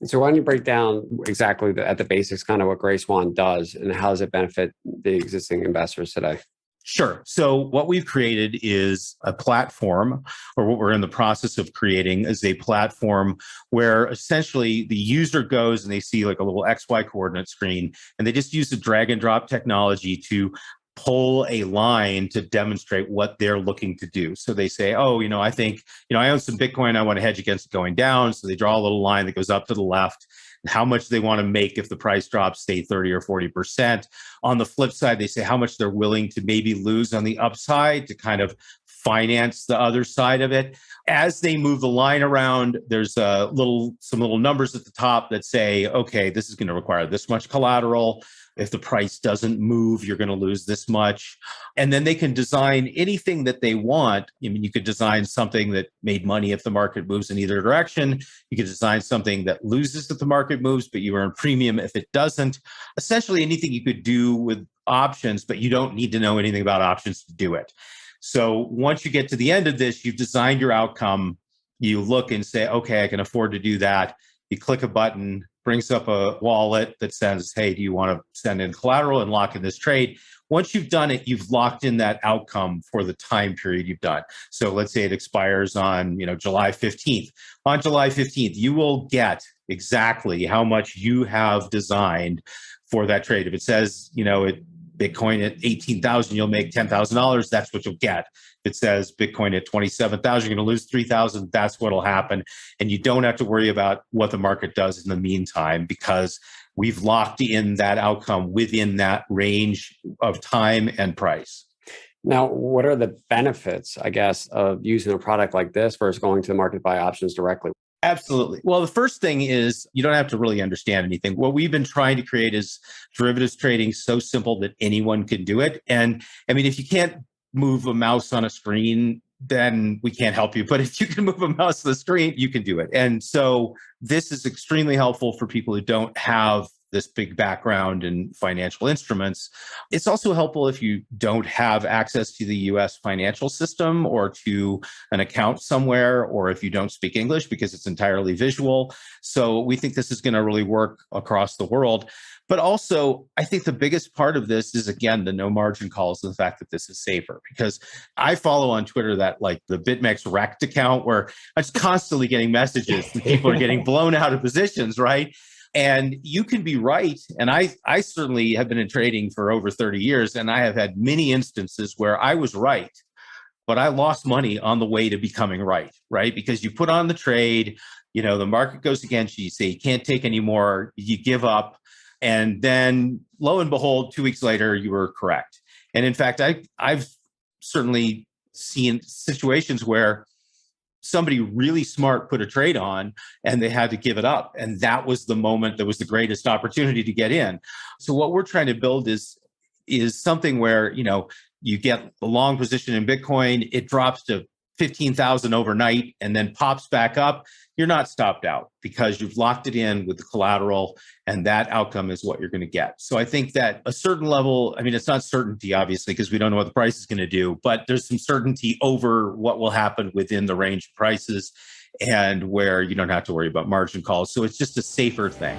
So why don't you break down exactly at the basics, kind of what Gray Swan does and how does it benefit the existing investors today? Sure. So what we've created is a platform, or what we're in the process of creating is a platform where essentially the user goes and they see like a little XY coordinate screen, and they just use the drag and drop technology to pull a line to demonstrate what they're looking to do. So they say, oh, I think, I own some Bitcoin. I want to hedge against it going down. So they draw a little line that goes up to the left, how much they want to make if the price drops, say 30 or 40%. On the flip side, they say how much they're willing to maybe lose on the upside to kind of finance the other side of it. As they move the line around, there's some little numbers at the top that say, okay, this is going to require this much collateral. If the price doesn't move, you're going to lose this much. And then they can design anything that they want. I mean, you could design something that made money if the market moves in either direction. You could design something that loses if the market moves, but you earn premium if it doesn't. Essentially anything you could do with options, but you don't need to know anything about options to do it. So once you get to the end of this, you've designed your outcome. You look and say, okay, I can afford to do that. You click a button, brings up a wallet that says, hey, do you want to send in collateral and lock in this trade? Once you've done it, you've locked in that outcome for the time period you've done. So let's say it expires on, July 15th. On July 15th, you will get exactly how much you have designed for that trade. If it says, Bitcoin at 18,000, you'll make $10,000. That's what you'll get. If it says Bitcoin at 27,000, you're going to lose 3,000. That's what'll happen. And you don't have to worry about what the market does in the meantime, because we've locked in that outcome within that range of time and price. Now, what are the benefits, I guess, of using a product like this versus going to the market to buy options directly? Absolutely. Well, the first thing is you don't have to really understand anything. What we've been trying to create is derivatives trading so simple that anyone can do it. And I mean, if you can't move a mouse on a screen, then we can't help you. But if you can move a mouse on the screen, you can do it. And so this is extremely helpful for people who don't have this big background in financial instruments. It's also helpful if you don't have access to the US financial system or to an account somewhere, or if you don't speak English, because it's entirely visual. So we think this is going to really work across the world. But also, I think the biggest part of this is, again, the no margin calls and the fact that this is safer. Because I follow on Twitter that like the BitMEX Rect account where I'm just constantly getting messages and people are getting blown out of positions, right? And you can be right. And I certainly have been in trading for over 30 years, and I have had many instances where I was right, but I lost money on the way to becoming right? Because you put on the trade, the market goes against you, you say you can't take any more, you give up. And then lo and behold, 2 weeks later, you were correct. And in fact, I've certainly seen situations where somebody really smart put a trade on and they had to give it up. And that was the moment that was the greatest opportunity to get in. So what we're trying to build is something where, you get a long position in Bitcoin, it drops to 15,000 overnight and then pops back up. You're not stopped out because you've locked it in with the collateral, and that outcome is what you're going to get. So I think that a certain level, I mean, it's not certainty, obviously, because we don't know what the price is going to do, but there's some certainty over what will happen within the range of prices and where you don't have to worry about margin calls. So it's just a safer thing.